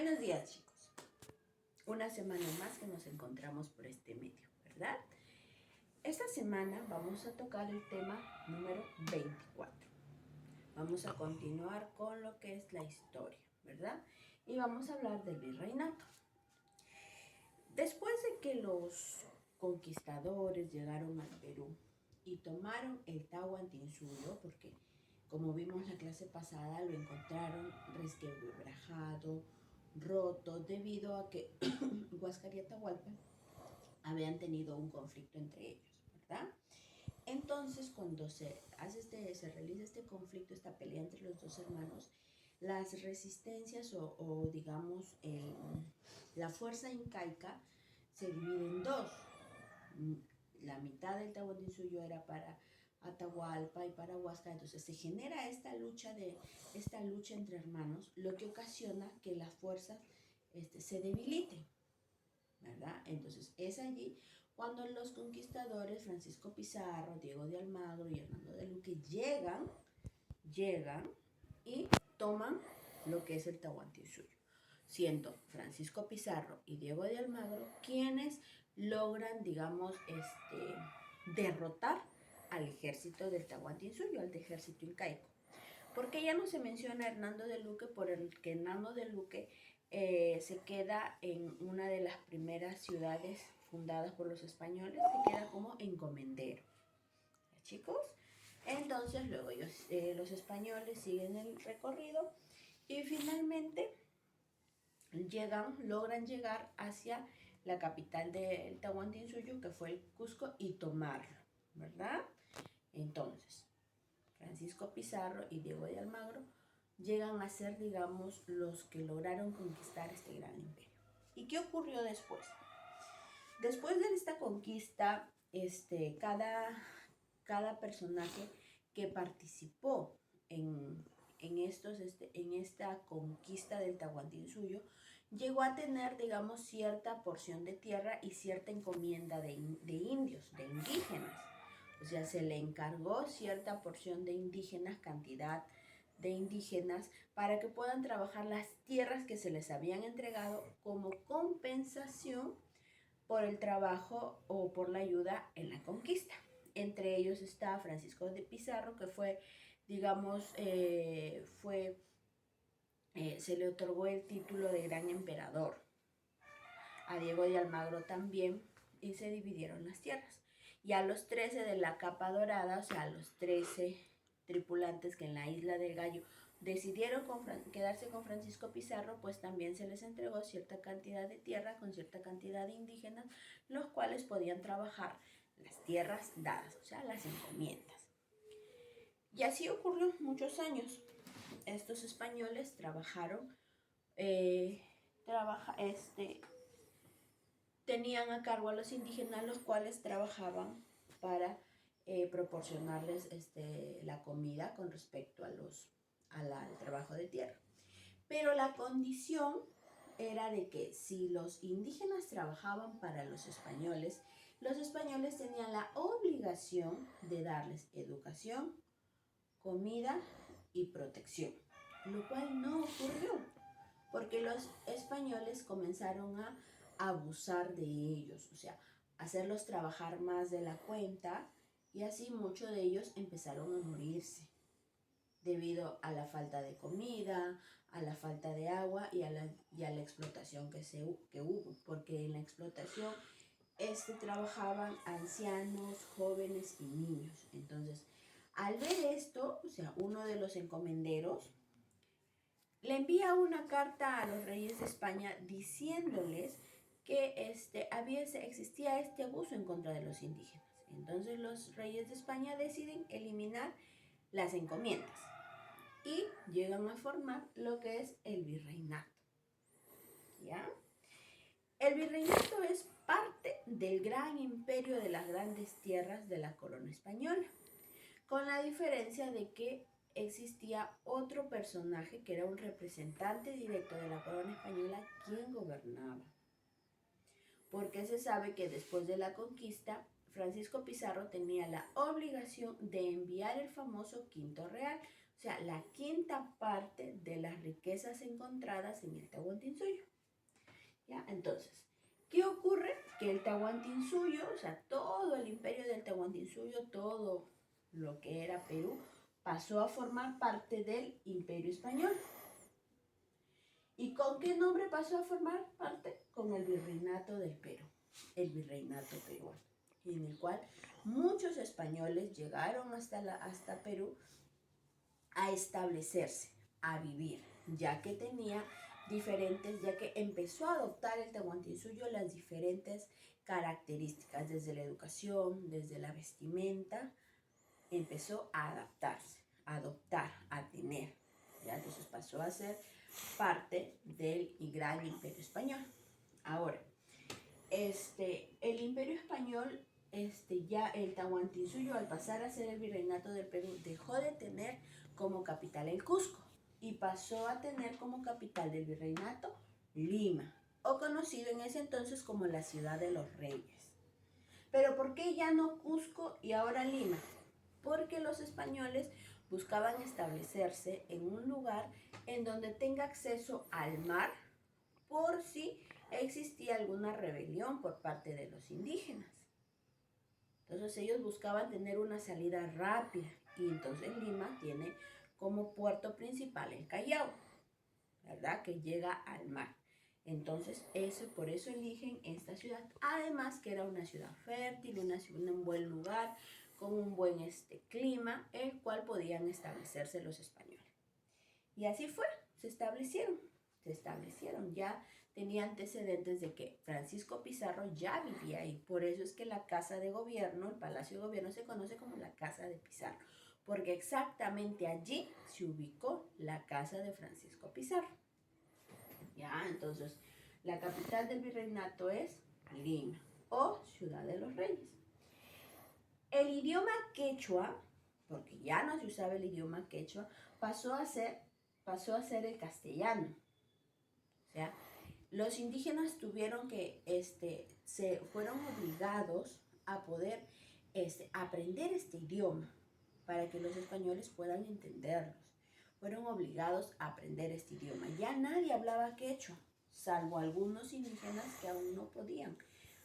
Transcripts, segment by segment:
Buenos días, chicos. Una semana más que nos encontramos por este medio, ¿verdad? Esta semana vamos a tocar el tema número 24. Vamos a continuar con lo que es la historia, ¿verdad? Y vamos a hablar del virreinato. Después de que los conquistadores llegaron al Perú y tomaron el Tahuantinsuyo, porque como vimos la clase pasada, lo encontraron resquebrajado, roto, debido a que Huáscar y Atahualpa habían tenido un conflicto entre ellos, ¿verdad? Entonces, cuando se realiza este conflicto, esta pelea entre los dos hermanos, las resistencias o digamos, la fuerza incaica se divide en dos. La mitad del Tahuantinsuyo era para Atahualpa y para Huáscar, entonces se genera esta lucha entre hermanos, lo que ocasiona que las fuerzas se debiliten, ¿verdad? Entonces es allí cuando los conquistadores Francisco Pizarro, Diego de Almagro y Hernando de Luque llegan y toman lo que es el Tahuantinsuyo, siendo Francisco Pizarro y Diego de Almagro quienes logran, digamos, derrotar al ejército del Tahuantinsuyo, al ejército incaico. Porque ya no se menciona a Hernando de Luque, por el que Hernando de Luque se queda en una de las primeras ciudades fundadas por los españoles, se queda como encomendero. ¿Chicos? Entonces luego los españoles siguen el recorrido y finalmente logran llegar hacia la capital del Tahuantinsuyo, que fue el Cusco, y tomarlo, ¿verdad? Entonces, Francisco Pizarro y Diego de Almagro llegan a ser, digamos, los que lograron conquistar este gran imperio. ¿Y qué ocurrió después? Después de esta conquista, cada personaje que participó en esta conquista del Tahuantinsuyo llegó a tener, digamos, cierta porción de tierra y cierta encomienda de indios, de indígenas. O sea, se le encargó cierta porción de indígenas, cantidad de indígenas, para que puedan trabajar las tierras que se les habían entregado como compensación por el trabajo o por la ayuda en la conquista. Entre ellos está Francisco de Pizarro, que fue, digamos, se le otorgó el título de gran emperador. A Diego de Almagro también, y se dividieron las tierras. Y a los 13 de la capa dorada, o sea, a los 13 tripulantes que en la isla del Gallo decidieron quedarse con Francisco Pizarro, pues también se les entregó cierta cantidad de tierra con cierta cantidad de indígenas, los cuales podían trabajar las tierras dadas, o sea, las encomiendas. Y así ocurrió muchos años. Estos españoles tenían a cargo a los indígenas, los cuales trabajaban para proporcionarles la comida con respecto al trabajo de tierra. Pero la condición era de que si los indígenas trabajaban para los españoles tenían la obligación de darles educación, comida y protección, lo cual no ocurrió, porque los españoles comenzaron a abusar de ellos, o sea, hacerlos trabajar más de la cuenta, y así muchos de ellos empezaron a morirse debido a la falta de comida, a la falta de agua y a la explotación que hubo, porque en la explotación trabajaban ancianos, jóvenes y niños. Entonces, al ver esto, o sea, uno de los encomenderos le envía una carta a los reyes de España diciéndoles que existía este abuso en contra de los indígenas. Entonces los reyes de España deciden eliminar las encomiendas y llegan a formar lo que es el virreinato. ¿Ya? El virreinato es parte del gran imperio de las grandes tierras de la corona española, con la diferencia de que existía otro personaje que era un representante directo de la corona española quien gobernaba. Porque se sabe que después de la conquista, Francisco Pizarro tenía la obligación de enviar el famoso Quinto Real, O sea, la quinta parte de las riquezas encontradas en el Tahuantinsuyo. ¿Ya? Entonces, ¿qué ocurre? Que el Tahuantinsuyo, o sea, todo el imperio del Tahuantinsuyo, todo lo que era Perú, pasó a formar parte del Imperio Español. ¿Y con qué nombre pasó a formar parte? Con el Virreinato del Perú, el Virreinato peruano, en el cual muchos españoles llegaron hasta Perú a establecerse, a vivir, ya que ya que empezó a adoptar el Tahuantinsuyo las diferentes características, desde la educación, desde la vestimenta, empezó a adaptarse, a adoptar, a tener. ¿Ya? Entonces pasó a ser parte del gran imperio español. Ahora, el imperio español, ya el Tahuantinsuyo, al pasar a ser el virreinato del Perú, dejó de tener como capital el Cusco y pasó a tener como capital del virreinato Lima, o conocido en ese entonces como la ciudad de los reyes. Pero ¿por qué ya no Cusco y ahora Lima? Porque los españoles buscaban establecerse en un lugar en donde tenga acceso al mar por si existía alguna rebelión por parte de los indígenas. Entonces ellos buscaban tener una salida rápida y entonces Lima tiene como puerto principal el Callao, ¿verdad? Que llega al mar. Entonces por eso eligen esta ciudad. Además que era una ciudad fértil, un buen lugar, con un buen clima, el cual podían establecerse los españoles. Y así fue, se establecieron, ya tenía antecedentes de que Francisco Pizarro ya vivía ahí. Por eso es que la casa de gobierno, el palacio de gobierno, se conoce como la casa de Pizarro, porque exactamente allí se ubicó la casa de Francisco Pizarro. Ya, entonces, la capital del virreinato es Lima o Ciudad de los Reyes. El idioma quechua, porque ya no se usaba el idioma quechua, pasó a ser el castellano. O sea, los indígenas tuvieron que, se fueron obligados a poder aprender este idioma para que los españoles puedan entenderlos. Fueron obligados a aprender este idioma. Ya nadie hablaba quechua, salvo algunos indígenas que aún no podían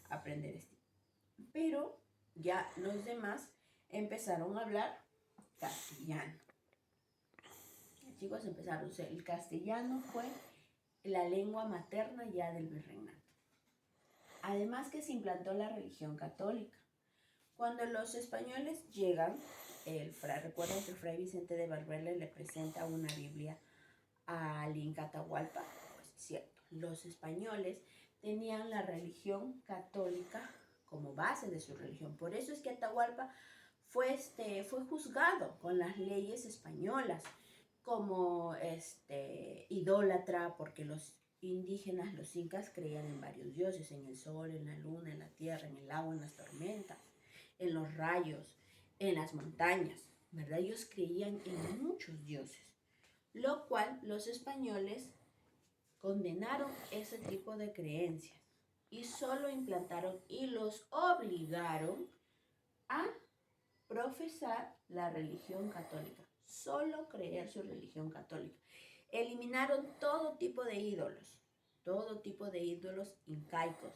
aprender este. Pero ya los demás empezaron a hablar castellano. Los chicos empezaron, o sea, el castellano fue la lengua materna ya del virreinato. Además que se implantó la religión católica. Cuando los españoles llegan, recuerdan que el fray Vicente de Valverde le presenta una Biblia al Inca Atahualpa. Pues es cierto, los españoles tenían la religión católica como base de su religión. Por eso es que Atahualpa fue juzgado con las leyes españolas como idólatra, porque los indígenas, los incas, creían en varios dioses, en el sol, en la luna, en la tierra, en el agua, en las tormentas, en los rayos, en las montañas, ¿verdad? Ellos creían en muchos dioses, lo cual los españoles condenaron ese tipo de creencias y solo implantaron y los obligaron a profesar la religión católica, solo creer su religión católica. Eliminaron todo tipo de ídolos incaicos,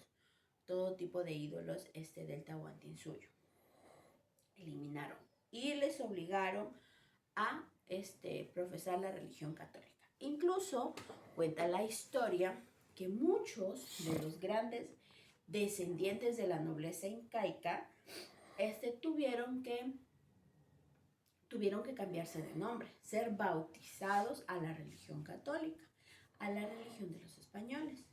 todo tipo de ídolos del Tahuantinsuyo. Eliminaron y les obligaron a profesar la religión católica. Incluso cuenta la historia que muchos de los grandes descendientes de la nobleza incaica tuvieron que cambiarse de nombre, ser bautizados a la religión católica, a la religión de los españoles.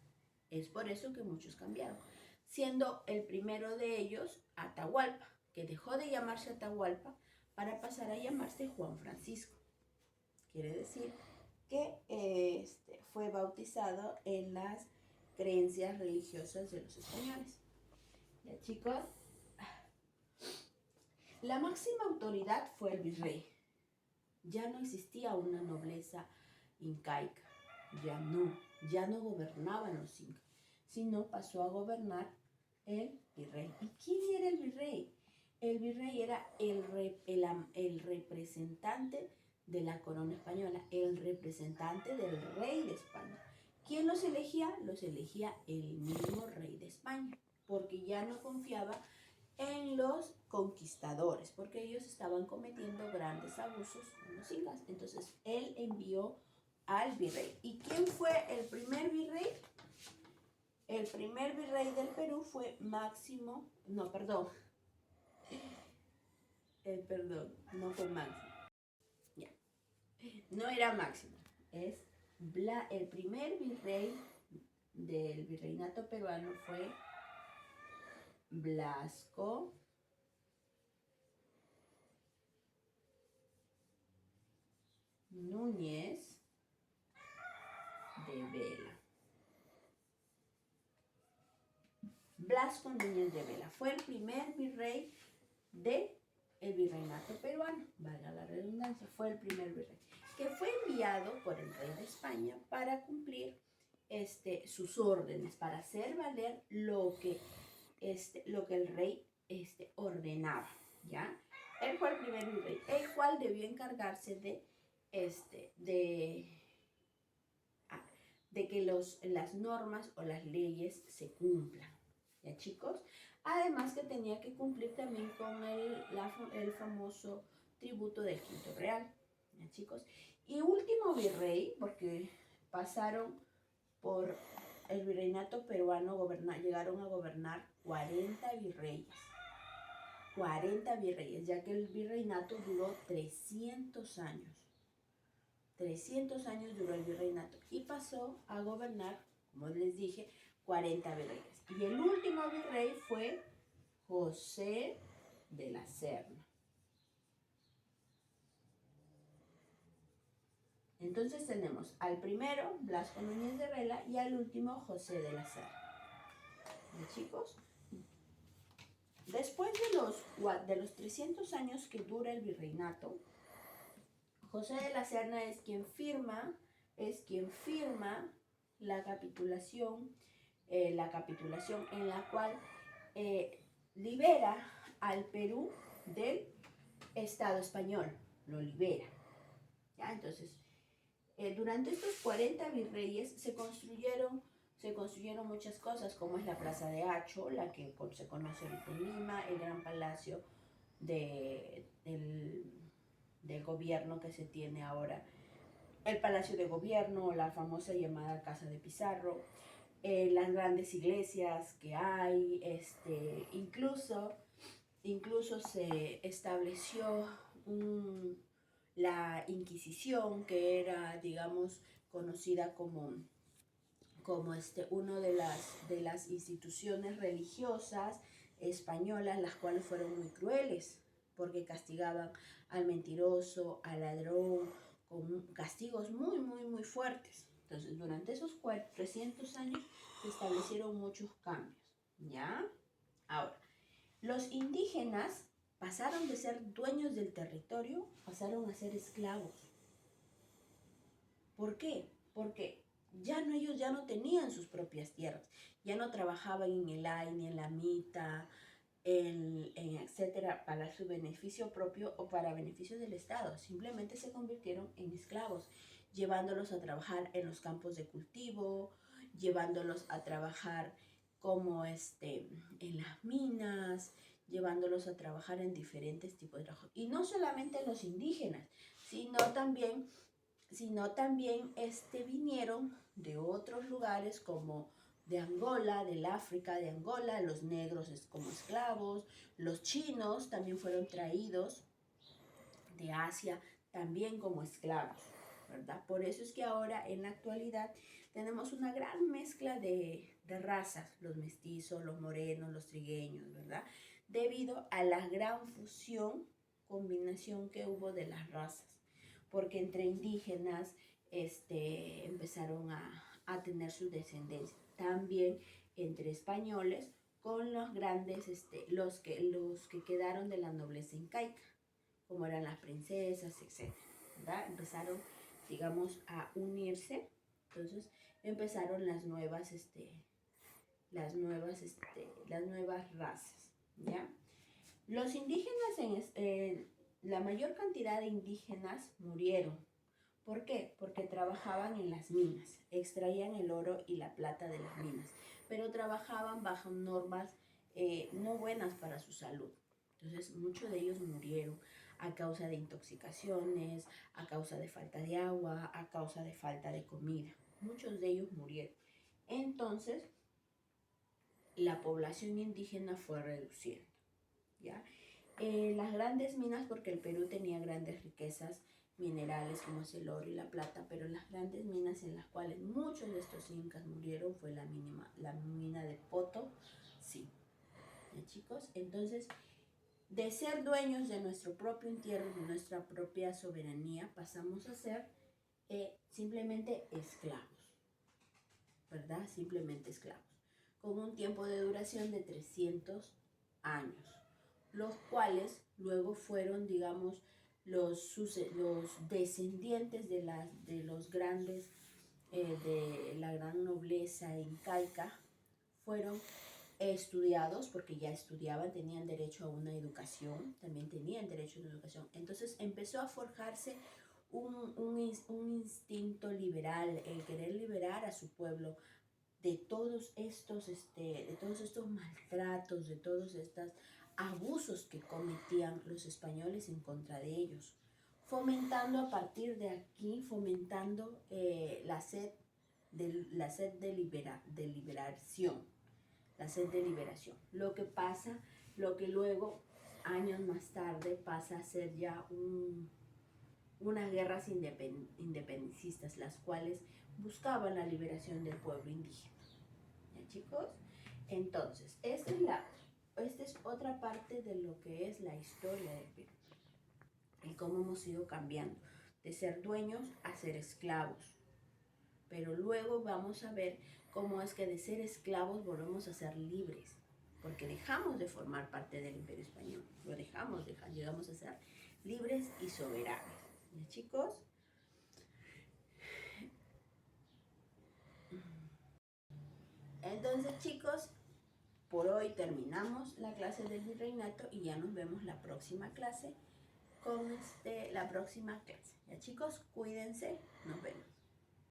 Es por eso que muchos cambiaron, siendo el primero de ellos Atahualpa, que dejó de llamarse Atahualpa para pasar a llamarse Juan Francisco. Quiere decir que fue bautizado en las creencias religiosas de los españoles. Ya, chicos, la máxima autoridad fue el virrey. Ya no existía una nobleza incaica, ya no gobernaban los incas, sino pasó a gobernar el virrey. ¿Y quién era el virrey? El virrey era el representante de la corona española, el representante del rey de España. ¿Quién los elegía? Los elegía el mismo rey de España, porque ya no confiaba en los conquistadores, porque ellos estaban cometiendo grandes abusos con los incas. Entonces, él envió al virrey. ¿Y quién fue el primer virrey? El primer virrey del Perú fue Máximo, no, perdón, no fue Máximo, ya, no era Máximo, es el primer virrey del virreinato peruano fue Blasco Núñez de Vela. Blasco Núñez de Vela fue el primer virrey del virreinato peruano, valga la redundancia, fue el primer virrey, que fue enviado por el rey de España para cumplir sus órdenes, para hacer valer lo que el rey ordenaba, ¿ya? Él fue el primer virrey, el cual debió encargarse de que las normas o las leyes se cumplan, ¿ya, chicos? Además que tenía que cumplir también con el famoso tributo del Quinto Real, ¿ya, chicos? Y último virrey, porque pasaron por el virreinato peruano, llegaron a gobernar 40 virreyes. 40 virreyes, ya que el virreinato duró 300 años. 300 años duró el virreinato y pasó a gobernar, como les dije, 40 virreyes. Y el último virrey fue José de la Serna. Entonces tenemos al primero, Blasco Núñez de Vela, y al último, José de la Serna. ¿Y, chicos? Después de los 300 años que dura el virreinato, José de la Serna es quien firma la capitulación en la cual libera al Perú del Estado español, lo libera. ¿Ya? Entonces, durante estos 40 virreyes se construyeron muchas cosas, como es la Plaza de Hacho, la que se conoce ahorita en Lima, el Gran Palacio del gobierno que se tiene ahora, el Palacio de Gobierno, la famosa llamada Casa de Pizarro, las grandes iglesias que hay, incluso se estableció la Inquisición, que era, digamos, conocida como una de las instituciones religiosas españolas, las cuales fueron muy crueles, porque castigaban al mentiroso, al ladrón, con castigos muy, muy, muy fuertes. Entonces, durante esos 300 años se establecieron muchos cambios, ¿ya? Ahora, los indígenas pasaron de ser dueños del territorio, pasaron a ser esclavos. ¿Por qué? Porque ellos ya no tenían sus propias tierras, ya no trabajaban en el AINE, ni en la MITA, etcétera, para su beneficio propio o para beneficio del Estado. Simplemente se convirtieron en esclavos, llevándolos a trabajar en los campos de cultivo, llevándolos a trabajar como en las minas, llevándolos a trabajar en diferentes tipos de trabajo. Y no solamente los indígenas, sino también vinieron de otros lugares como de Angola, del África de Angola, los negros como esclavos, los chinos también fueron traídos de Asia también como esclavos, ¿verdad? Por eso es que ahora en la actualidad tenemos una gran mezcla de razas, los mestizos, los morenos, los trigueños, ¿verdad? Debido a la gran combinación que hubo de las razas, porque entre indígenas empezaron a tener su descendencia. También entre españoles con los grandes, los que quedaron de la nobleza incaica, como eran las princesas, etc. ¿Verdad? Empezaron, digamos, a unirse. Entonces empezaron las nuevas razas, ¿ya? Los indígenas la mayor cantidad de indígenas murieron. ¿Por qué? Porque trabajaban en las minas, extraían el oro y la plata de las minas, pero trabajaban bajo normas no buenas para su salud. Entonces muchos de ellos murieron a causa de intoxicaciones, a causa de falta de agua, a causa de falta de comida. Muchos de ellos murieron. Entonces la población indígena fue reduciendo, ¿ya? Las grandes minas, porque el Perú tenía grandes riquezas minerales como es el oro y la plata, pero las grandes minas en las cuales muchos de estos incas murieron fue la mina de Poto, sí, ¿ya, chicos? Entonces, de ser dueños de nuestro propio entierro, de nuestra propia soberanía, pasamos a ser simplemente esclavos, ¿verdad? Simplemente esclavos, con un tiempo de duración de 300 años, los cuales luego fueron, digamos, los descendientes de los grandes, de la gran nobleza incaica, fueron estudiados, porque ya estudiaban, tenían derecho a una educación, también tenían derecho a una educación. Entonces empezó a forjarse un instinto liberal, el querer liberar a su pueblo de todos estos maltratos, de todos estos abusos que cometían los españoles en contra de ellos, fomentando a partir de aquí, fomentando la sed de liberación, la sed de liberación. Lo que pasa, lo que luego, años más tarde, pasa a ser ya unas guerras independencistas, las cuales buscaban la liberación del pueblo indígena. ¿Ya, chicos? Entonces, esta es otra parte de lo que es la historia del Perú y cómo hemos ido cambiando de ser dueños a ser esclavos. Pero luego vamos a ver cómo es que de ser esclavos volvemos a ser libres, porque dejamos de formar parte del Imperio Español, lo llegamos a ser libres y soberanos. ¿Ya, chicos? Entonces, chicos, por hoy terminamos la clase del virreinato y ya nos vemos la próxima clase con la próxima clase. Ya, chicos, cuídense, nos vemos.